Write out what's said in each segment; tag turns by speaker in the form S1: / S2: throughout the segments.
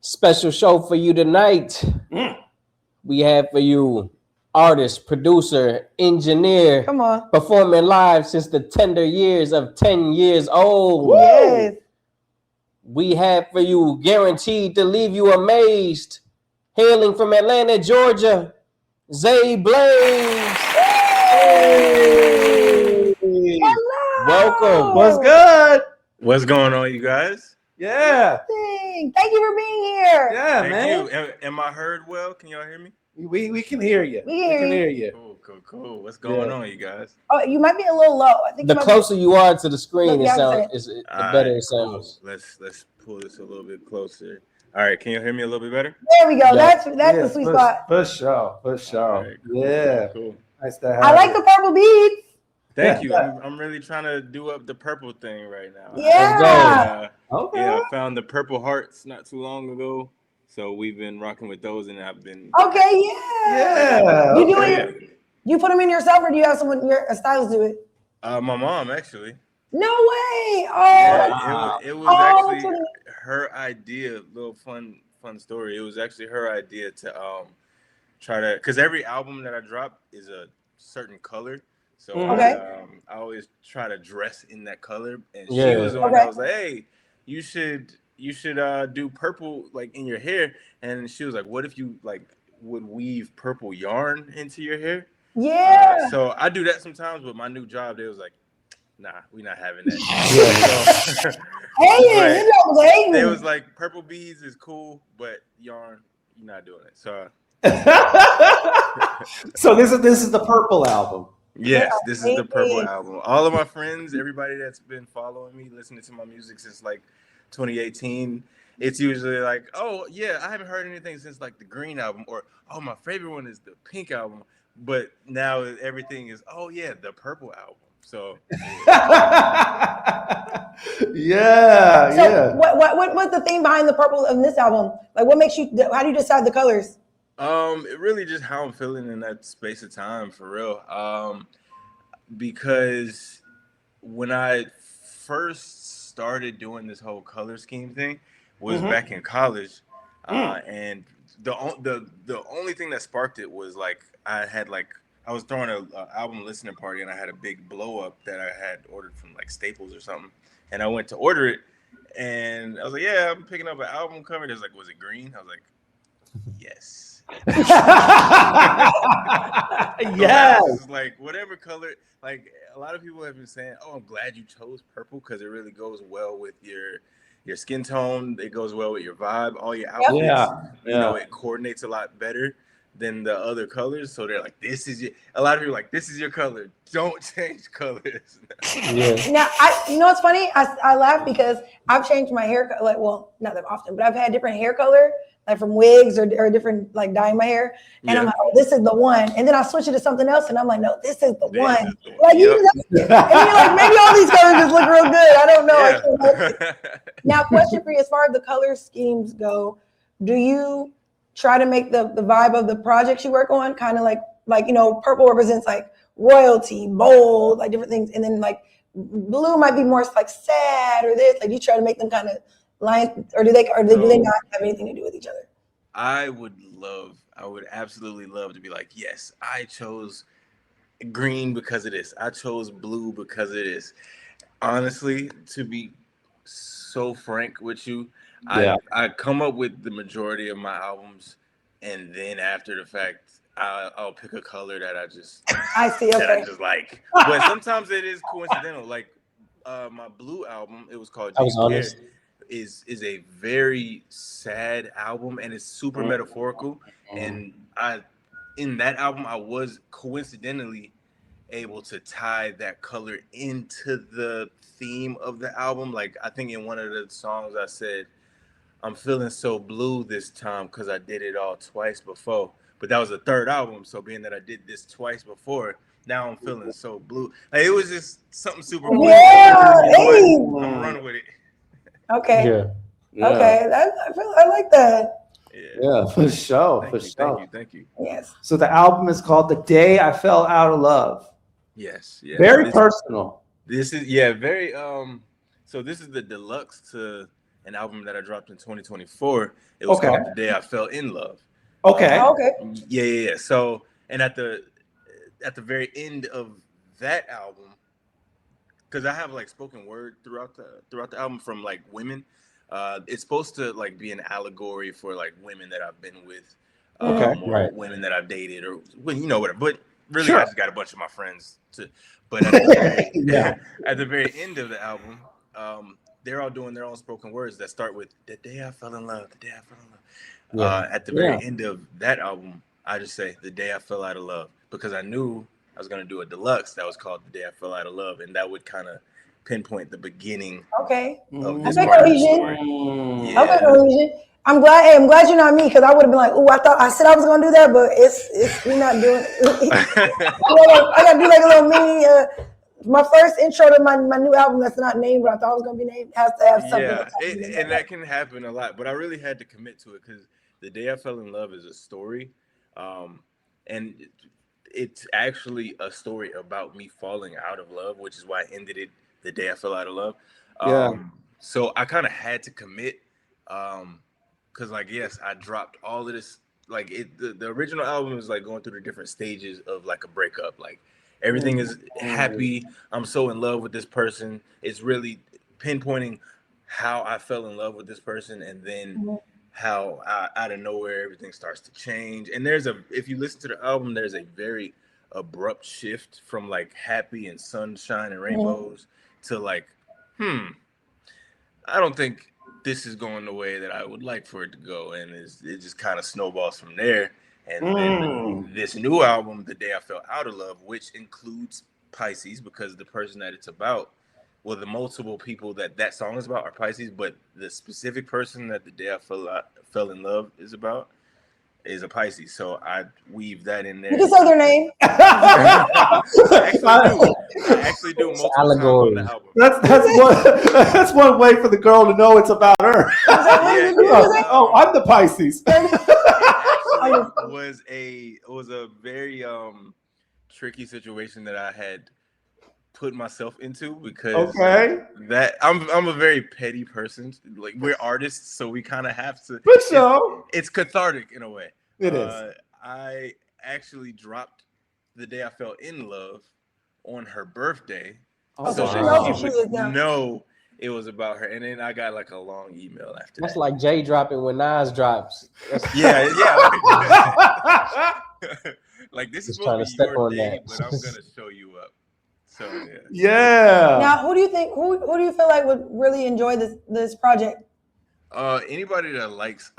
S1: Special show for you tonight. We have for you artist, producer, engineer,
S2: Come on,
S1: performing live since the tender years of 10 years old.
S2: Yes.
S1: We have for you guaranteed to leave you amazed. Hailing from Atlanta, Georgia, Zay Blaze.
S2: Hey. Hello.
S1: Welcome.
S3: What's good?
S4: What's going on, you guys?
S3: Yeah.
S2: Thank you for being here.
S3: Yeah,
S4: Thank
S3: man.
S4: you. Am I heard well? Can y'all hear me?
S3: We can hear you.
S2: We can hear
S3: you.
S4: Cool. What's going on, you guys?
S2: Oh, you might be a little low. I think
S1: The closer you are to the screen,
S2: Look,
S1: the better it sounds.
S4: Cool. Let's pull this a little bit closer. All right, can you hear me a little bit better?
S2: There we go.
S1: Yeah.
S2: That's the sweet spot.
S3: For sure.
S4: All right, cool,
S3: Yeah.
S4: cool.
S3: Nice to have
S2: I like the purple beads.
S4: Thank you. I'm really trying to do up the purple thing right now.
S2: Yeah.
S3: Okay.
S4: Yeah, I found the purple hearts not too long ago, so we've been rocking with those, and I've been.
S2: Okay, yeah.
S3: Yeah.
S2: You do it. You put them in yourself, or do you have someone a stylist do it?
S4: My mom actually.
S2: No way. Oh.
S4: Yeah, it was actually
S2: so-
S4: her idea. Little fun story. It was actually her idea to try to, because every album that I drop is a certain color. So
S2: Okay.
S4: I always try to dress in that color, and
S1: Yeah.
S4: she was the one that was like, "Hey, you should do purple like in your hair." And she was like, "What if you like would weave purple yarn into your hair?"
S2: Yeah.
S4: So I do that sometimes, but my new job, they was like, "Nah, we're not having that." So,
S2: Hey, you know, hey.
S4: they was like, "Purple beads is cool, but yarn, you're not doing it." So
S3: So this is the purple album.
S4: yes, this is the purple album. All of my friends, everybody that's been following me, listening to my music since like 2018, it's usually like, "Oh yeah, I haven't heard anything since like the green album," or "Oh, my favorite one is the pink album." But now everything is, "Oh yeah, the purple album." So
S3: yeah.
S2: So what's the theme behind the purple in this album? Like, what makes you? How do you decide the colors?
S4: it really just how I'm feeling in that space of time, for real. Because when I first started doing this whole color scheme thing was back in college, and the only thing that sparked it was like I was throwing a album listening party, and I had a big blow up that I had ordered from like Staples or something, and I went to order it, and I was like, "Yeah, I'm picking up an album cover." There's like, "Was it green?" I was like, "Yes."
S3: Yes.
S4: Like whatever color, like a lot of people have been saying, "Oh, I'm glad you chose purple because it really goes well with your skin tone. It goes well with your vibe. All your outfits, you know, it coordinates a lot better than the other colors." So they're like, "This is your." A lot of people are like, "This is your color. Don't change colors."
S1: Yeah.
S2: Now, you know what's funny? I laugh because I've changed my hair. Like, well, not that often, but I've had different hair color, like from wigs or different, like dyeing my hair. And I'm like, "Oh, this is the one." And then I switch it to something else, and I'm like, "No, this is the one." Like, you know, and you're like, maybe all these colors just look real good. I don't know. I can't help it. Now, question for you: as far as the color schemes go, do you try to make the vibe of the projects you work on kind of like you know, purple represents like royalty, bold, like different things, and then like blue might be more like sad or this. Like, you try to make them kind of line, or do they not have anything to do with each other?
S4: I would absolutely love to be like, "Yes, I chose green because of this. I chose blue because of this." Honestly, to be so frank with you, I come up with the majority of my albums, and then after the fact, I'll pick a color that I just like. But sometimes it is coincidental. Like my blue album, it was called Jake Care, is a very sad album, and it's super metaphorical. And in that album, I was coincidentally able to tie that color into the theme of the album. Like, I think in one of the songs I said, "I'm feeling so blue this time because I did it all twice before." But that was the third album, so being that I did this twice before, now I'm feeling so blue. Like, it was just something super cool.
S2: Yeah,
S4: I'm running with it.
S2: Okay.
S3: Yeah.
S2: Okay. I like that.
S3: Yeah, for sure.
S4: Thank you.
S2: Yes.
S3: So the album is called "The Day I Fell Out of Love."
S4: Yes.
S3: Very personal.
S4: This is very. So this is the deluxe to an album that I dropped in 2024. It was called The Day I Fell in Love.
S3: Okay.
S2: Okay.
S4: Yeah. So, and at the very end of that album, because I have like spoken word throughout the album from like women. It's supposed to like be an allegory for like women that I've been with, or women that I've dated, or whatever. But really, I just got a bunch of my friends to. But at the very, at the very end of the album, they're all doing their own spoken words that start with "The day I fell in love," "The day I fell in love." At the very end of that album, I just say "The day I fell out of love," because I knew I was gonna do a deluxe that was called "The Day I Fell Out of Love," and that would kind of pinpoint the beginning of this part of the story. Yeah.
S2: Okay, cohesion. I'm glad. Hey, I'm glad you're not me, because I would have been like, "Oh, I said I was gonna do that, but we're not doing it." I gotta do like a little mini. My first intro to my new album that's not named, but I thought it was gonna be named, has to have something.
S4: Yeah, and that can happen a lot, but I really had to commit to it because The Day I Fell in Love is a story, and it's actually a story about me falling out of love, which is why I ended it The Day I Fell Out of Love. So I kind of had to commit, because like, yes, I dropped all of this. Like the original album is like going through the different stages of like a breakup. Like everything is happy. I'm so in love with this person. It's really pinpointing how I fell in love with this person, and then how out of nowhere everything starts to change. And if you listen to the album, there's a very abrupt shift from like happy and sunshine and rainbows to like, I don't think this is going the way that I would like for it to go. And it just kind of snowballs from there. And then this new album, The Day I Fell Out of Love, which includes Pisces, because the person that it's about, well, the multiple people that song is about are Pisces, but the specific person that The Day I Fell in Love is about is a Pisces. So I weave that in there.
S2: You can say their name.
S4: I actually do multiple times on the album.
S3: That's one way for the girl to know it's about her. I'm the Pisces.
S4: It was a very tricky situation that I had put myself into, because that I'm a very petty person. Like, we're artists, so we kind of have to. It's cathartic in a way.
S3: It is.
S4: I actually dropped The Day I Fell in Love on her birthday, so that she would know it was about her. And then I got like a long email after
S1: That's
S4: that.
S1: like Jay dropping when Nas drops.
S4: Yeah. Like, this is supposed to be your day, but I'm gonna show you up. So
S3: yeah.
S2: Now, who do you think? Who do you feel like would really enjoy this project?
S4: Anybody that likes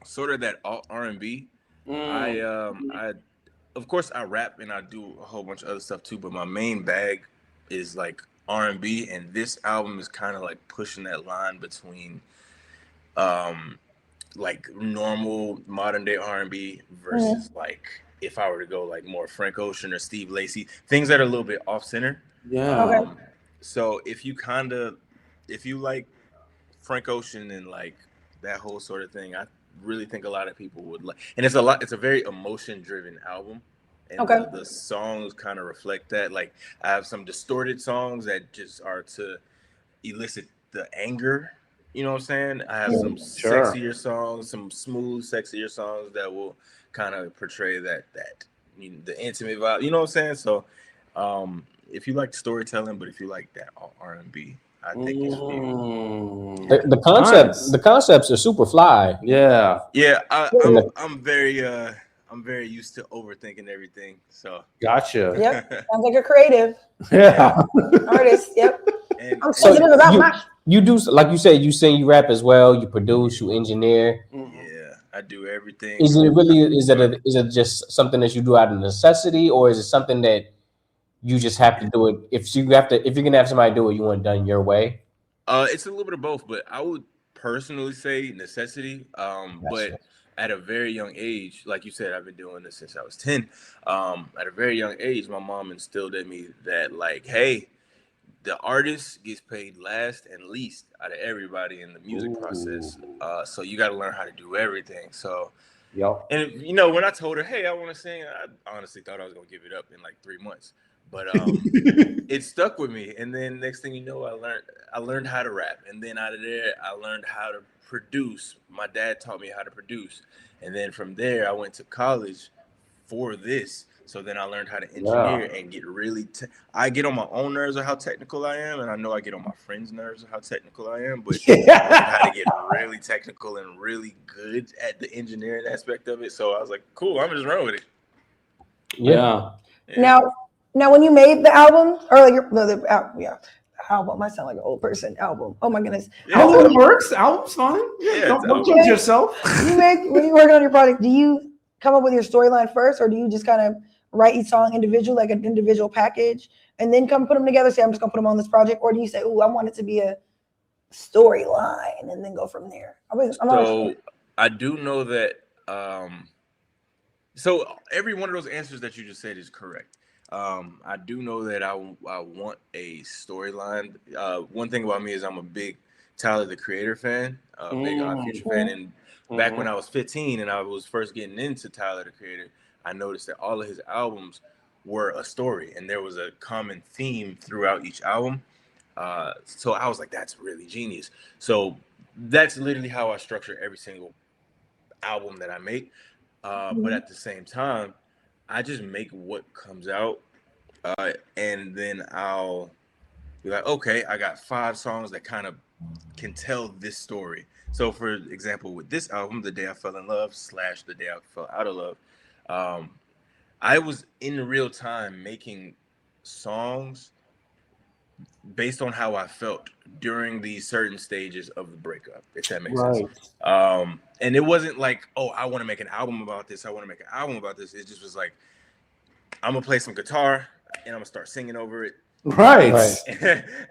S4: sort of that alt R&B. I of course I rap and I do a whole bunch of other stuff too, but my main bag is like R&B, and this album is kind of like pushing that line between like normal modern day R&B versus like if I were to go like more Frank Ocean or Steve Lacy, things that are a little bit off center. So if you like Frank Ocean and like that whole sort of thing, I really think a lot of people would like. And it's a very emotion driven album, and the songs kind of reflect that. Like, I have some distorted songs that just are to elicit the anger, you know what I'm saying? I have some sexier songs, some smooth sexier songs that will kind of portray that the intimate vibe, you know what I'm saying? So if you like storytelling, but if you like that R&B, I think it's
S1: the concepts are super fly.
S3: Yeah.
S4: I'm very used to overthinking everything. So
S3: gotcha.
S2: Yep. Sounds like a creative.
S3: Yeah.
S2: Artist. Yep.
S4: And
S2: I'm sensitive about
S1: you do, like you said, you sing, you rap as well, you produce, you engineer.
S4: Yeah, I do everything.
S1: Is it just something that you do out of necessity, or is it something that you just have to do it? If you're gonna have somebody do it, you want it done your way?
S4: It's a little bit of both, but I would personally say necessity. But at a very young age, like you said, I've been doing this since I was 10. At a very young age, my mom instilled in me that, like, hey, the artist gets paid last and least out of everybody in the music process. So you got to learn how to do everything. So, and when I told her, hey, I want to sing, I honestly thought I was going to give it up in like 3 months. But it stuck with me. And then next thing you know, I learned how to rap. And then out of there, I learned how to produce. My dad taught me how to produce. And then from there, I went to college for this. So then I learned how to engineer and get really. I get on my own nerves of how technical I am, and I know I get on my friends' nerves of how technical I am. But I learned how to get really technical and really good at the engineering aspect of it. So I was like, cool, I'm just run with it.
S3: Yeah.
S2: Now, when you made the album, or like album. I sound like an old person. Album. Oh my goodness.
S3: Album works. Album's fine.
S4: Yeah,
S3: don't judge yourself.
S2: When you're working on your project, do you come up with your storyline first, or do you just kind of write each song individual, like an individual package, and then come put them together? Say, I'm just gonna put them on this project, or do you say, "Oh, I want it to be a storyline," and then go from there?
S4: I do know that. So every one of those answers that you just said is correct. I do know that I want a storyline. One thing about me is I'm a big Tyler the Creator fan, big Future fan. And back when I was 15 and I was first getting into Tyler the Creator, I noticed that all of his albums were a story and there was a common theme throughout each album. So I was like, that's really genius. So that's literally how I structure every single album that I make. But at the same time, I just make what comes out, and then I'll be like, okay, I got 5 songs that kind of can tell this story. So, for example, with this album, The Day I Fell in Love / The Day I Fell Out of Love, I was in real time making songs based on how I felt during these certain stages of the breakup, if that makes sense. And it wasn't like, oh, I want to make an album about this. I want to make an album about this. It just was like, I'm going to play some guitar and I'm going to start singing over it.
S3: Right.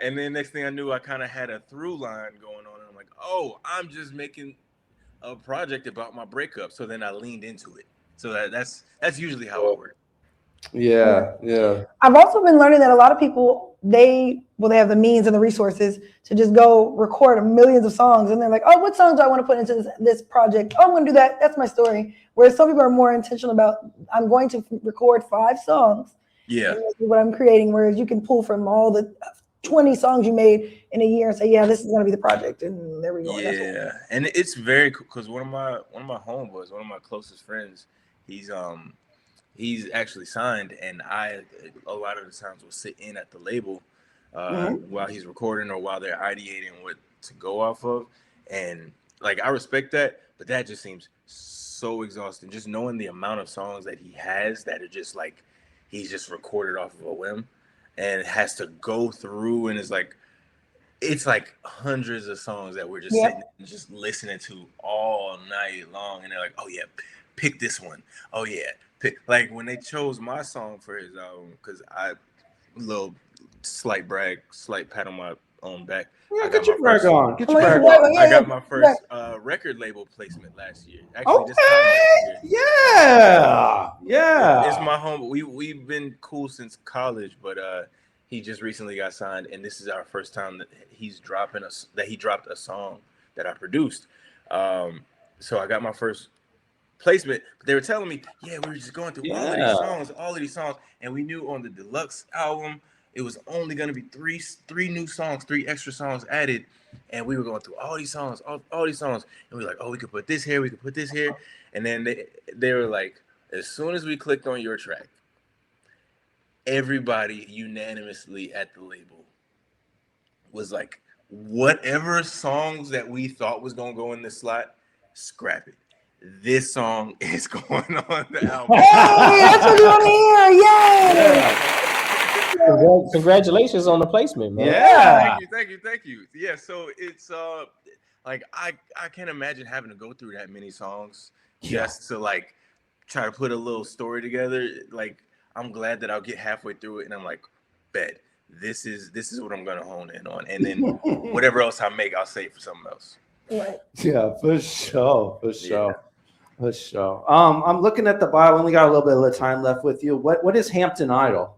S4: And then next thing I knew, I kind of had a through line going on. And I'm like, oh, I'm just making a project about my breakup. So then I leaned into it. So that's usually how it works.
S3: Yeah.
S2: I've also been learning that a lot of people, they have the means and the resources to just go record millions of songs, and they're like, oh, what songs do I want to put into this project? Oh, I'm going to do that. That's my story. Whereas some people are more intentional about, I'm going to record 5 songs.
S4: Yeah.
S2: And this is what I'm creating. Whereas you can pull from all the 20 songs you made in a year and say, yeah, this is going to be the project. And there we go.
S4: Yeah. And it's very cool because one of my homeboys, one of my closest friends, he's actually signed, and I a lot of the times will sit in at the label while he's recording or while they're ideating what to go off of. And like, I respect that, but that just seems so exhausting. Just knowing the amount of songs that he has that are just like, he's just recorded off of a whim and has to go through, and it's like hundreds of songs that we're just sitting and just listening to all night long. And they're like, oh yeah, pick this one. Oh yeah. Like when they chose my song for his album, because little slight brag, slight pat on my own back.
S3: Yeah, get your brag on.
S4: I got my first record label placement last year. Actually, this time last year.
S3: Yeah.
S4: It's my home. We've been cool since college, but he just recently got signed, and this is our first time that he dropped a song that I produced. So I got my first placement, but they were telling me, we were just going through all of these songs, and we knew on the deluxe album it was only going to be three new songs, 3 extra songs added, and we were going through all these songs, all these songs, and we were like, oh, we could put this here, we could put this here, and then they were like, as soon as we clicked on your track, everybody unanimously at the label was like, whatever songs that we thought was going to go in this slot, scrap it. This song is going on the album.
S2: Hey, that's what you want to hear. Yay!
S1: Congratulations on the placement, man.
S3: Yeah.
S4: Thank you. Yeah, so it's like I can't imagine having to go through that many songs just to like try to put a little story together. Like, I'm glad that I'll get halfway through it and I'm like, bet this is what I'm gonna hone in on, and then whatever else I make, I'll save for something else.
S2: Right.
S3: Yeah, for sure. I'm looking at the bio. We only got a little bit of time left with you. What is Hampton Idol?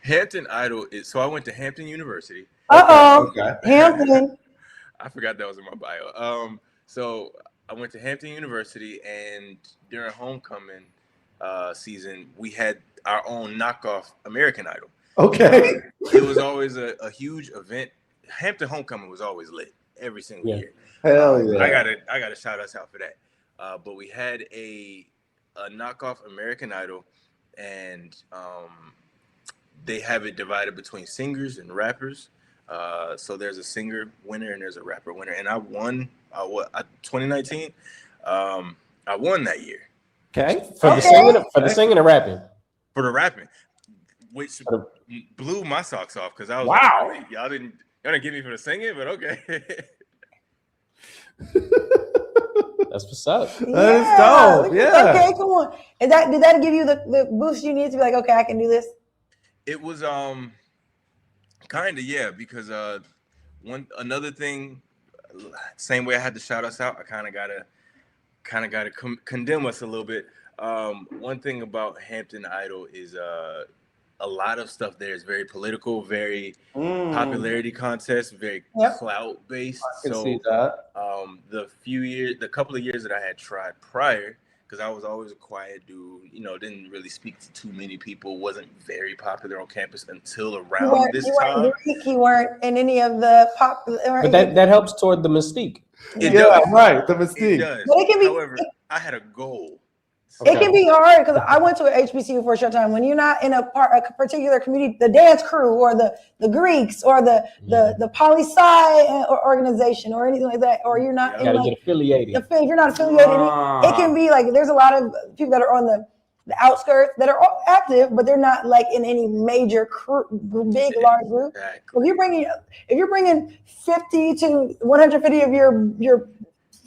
S4: Hampton Idol is, so I went to Hampton University.
S3: Okay.
S2: Hampton.
S4: I forgot that was in my bio. So I went to Hampton University, and during homecoming season, we had our own knockoff American Idol.
S3: Okay.
S4: It was always a huge event. Hampton Homecoming was always lit every single year.
S3: Hell yeah.
S4: I gotta shout us out for that. But we had a knockoff American Idol, and they have it divided between singers and rappers. So there's a singer winner and there's a rapper winner, and I won. 2019. I won that year.
S3: Okay.
S1: For the singing or rapping?
S4: For the rapping, which blew my socks off because I was
S3: wow.
S4: Like, y'all didn't get me for the singing, but okay.
S1: That's what's up.
S3: That is dope. Yeah.
S2: Okay, come on. Did that give you the boost you need to be like, okay, I can do this?
S4: It was kind of, yeah, because another thing, same way I had to shout us out, I kind of gotta condemn us a little bit. One thing about Hampton Idol is a lot of stuff there is very political, very popularity contest, very clout based.
S3: I can see that.
S4: The couple of years that I had tried prior, because I was always a quiet dude, didn't really speak to too many people, wasn't very popular on campus until around this time.
S2: You weren't in any of the pop.
S1: But that helps toward the mystique.
S4: It does.
S3: Right, the mystique.
S4: It does.
S2: But it can be,
S4: however, I had a goal.
S2: It can be hard because I went to an HBCU for a short time. When you're not in a particular community, the dance crew or the Greeks or the poli-sci organization or anything like that, or you're not,
S1: get affiliated.
S2: If you're not affiliated, it can be like there's a lot of people that are on the outskirts that are all active, but they're not like in any major big large group.
S4: Exactly.
S2: If you're bringing 50 to 150 of your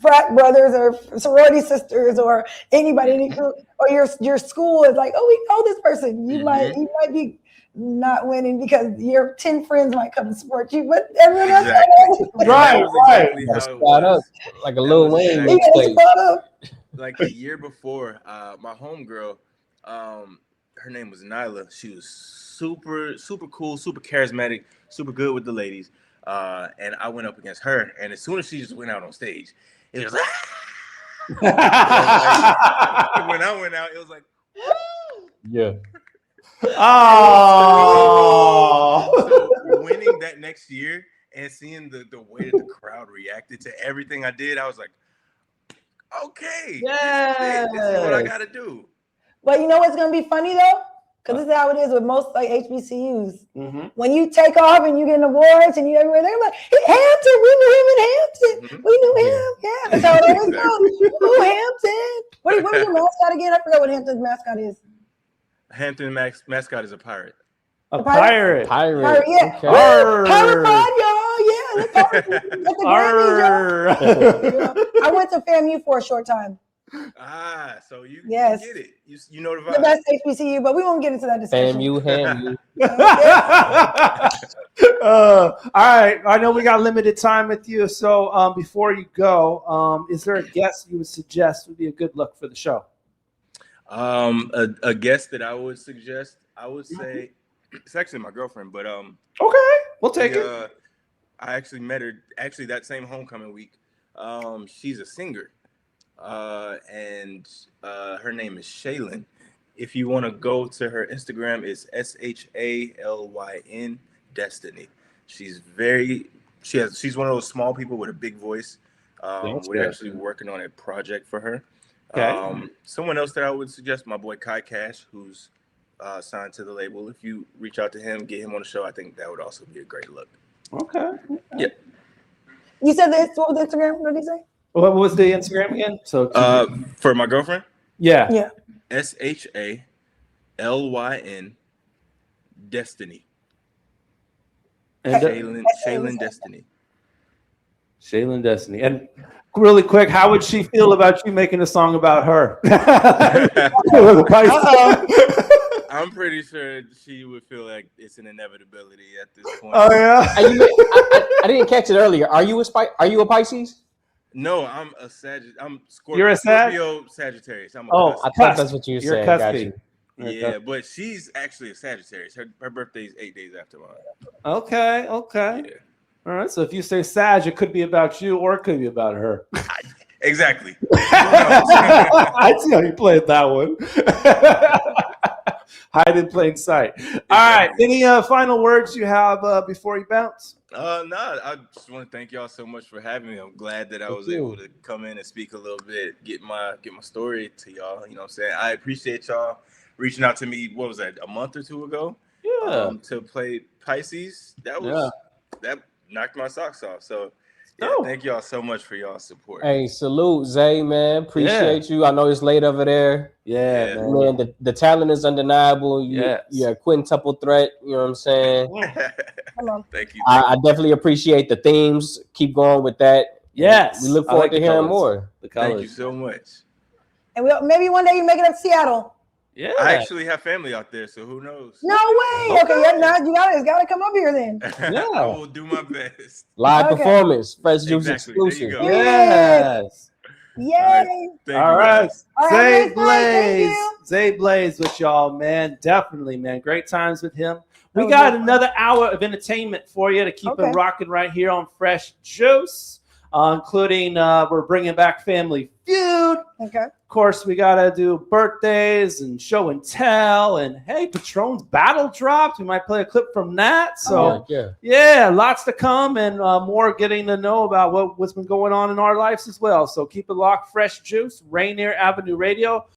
S2: frat brothers or sorority sisters or anybody in the group, or your school is like, oh, we know this person. You might be not winning because your 10 friends might come and support you, but everyone else.
S3: Right.
S4: Exactly how it was.
S1: Up like a Lil Wayne mixtape.
S4: Like the year before, my homegirl, her name was Nyla. She was super, super cool, super charismatic, super good with the ladies. And I went up against her, and as soon as she just went out on stage, it was like, when I went out, it was like, woo!
S1: Yeah.
S3: Oh.
S4: So winning that next year and seeing the way that the crowd reacted to everything I did, I was like, okay, this is what I got to do.
S2: But you know what's going to be funny though? Because this is how it is with most like HBCUs.
S3: Mm-hmm.
S2: When you take off and you get awards and you everywhere, they're like, Hampton, we knew him in Hampton.
S4: Mm-hmm.
S2: We knew him. Yeah. That's how it always goes. Oh, Hampton. What was your mascot again? I forgot what Hampton's mascot is.
S4: Hampton mascot is a pirate.
S3: A pirate.
S2: Pirate, yeah.
S3: Okay.
S2: Pirate Pride, y'all. Yeah. That's the Grammys, y'all. I went to FAMU for a short time.
S4: So you
S2: yes.
S4: get it. You know the vibe.
S2: The best HBCU, but we won't get into that discussion.
S1: Ham.
S3: All right. I know we got limited time with you. So before you go, is there a guest you would suggest would be a good look for the show?
S4: A guest that I would suggest, I would say, it's actually my girlfriend, but
S3: okay, we'll take it.
S4: I actually met her that same homecoming week. She's a singer. And her name is Shaylin. If you want to go to her Instagram, it's SHALYN Destiny. She's one of those small people with a big voice. We're actually working on a project for her.
S3: Okay.
S4: Someone else that I would suggest, my boy Kai Cash, who's signed to the label. If you reach out to him, get him on the show, I think that would also be a great look.
S3: Okay.
S4: Yeah.
S2: You said this. What was the Instagram? What did he say?
S3: What was the Instagram again? So
S4: for my girlfriend?
S2: Yeah.
S4: SHALYN Destiny.
S3: And
S4: Shaylin Destiny.
S3: Shaylin Destiny. And really quick, how would she feel about you making a song about her?
S4: I'm pretty sure she would feel like it's an inevitability at this point.
S3: Oh yeah.
S1: I didn't catch it earlier. Are you a Pisces?
S4: No, I'm a Sagittarius. I'm Scorpio.
S3: You're a
S4: Scorpio Sagittarius. I'm a
S1: I thought that's what you
S3: You're
S1: said. Got you.
S4: Yeah, but she's actually a Sagittarius. Her birthday is 8 days after mine.
S3: Okay.
S4: Yeah.
S3: All right. So if you say Sag, it could be about you or it could be about her.
S4: Exactly.
S3: I see how you played that one. Hide in plain sight. All right. Any final words you have before you bounce?
S4: No, I just want to thank y'all so much for having me. I'm glad that I was able to come in and speak a little bit, get my story to y'all. You know what I'm saying? I appreciate y'all reaching out to me. What was that? A month or two ago?
S3: Yeah.
S4: To play Pisces. That knocked my socks off. So thank y'all so much for y'all's support.
S1: Hey, salute, Zay, man. Appreciate you. I know it's late over there.
S3: Yeah,
S1: man. The talent is undeniable. You're a quintuple threat. You know what I'm saying?
S4: Thank you.
S1: I definitely appreciate the themes. Keep going with that.
S3: Yes.
S1: We look forward to hearing more.
S4: Thank you so much.
S2: And maybe one day you make it up to Seattle.
S3: Yeah.
S4: I actually have family out there, so who knows?
S2: No way. Okay, now you gotta come up here then.
S4: I will do my best.
S1: Live performance, Fresh Juice exclusive.
S4: There you go.
S3: Yes.
S2: Yay.
S3: All right. Zay
S2: Blaze.
S3: Blaze. Zay Blaze with y'all, man. Definitely, man. Great times with him. We got another hour of entertainment for you to keep it rocking right here on Fresh Juice, including we're bringing back Family Feud.
S2: Okay.
S3: Of course, we got to do birthdays and show and tell. And, hey, Patron's Battle dropped. We might play a clip from that. So, yeah, lots to come and more getting to know about what's been going on in our lives as well. So keep it locked. Fresh Juice, Rainier Avenue Radio.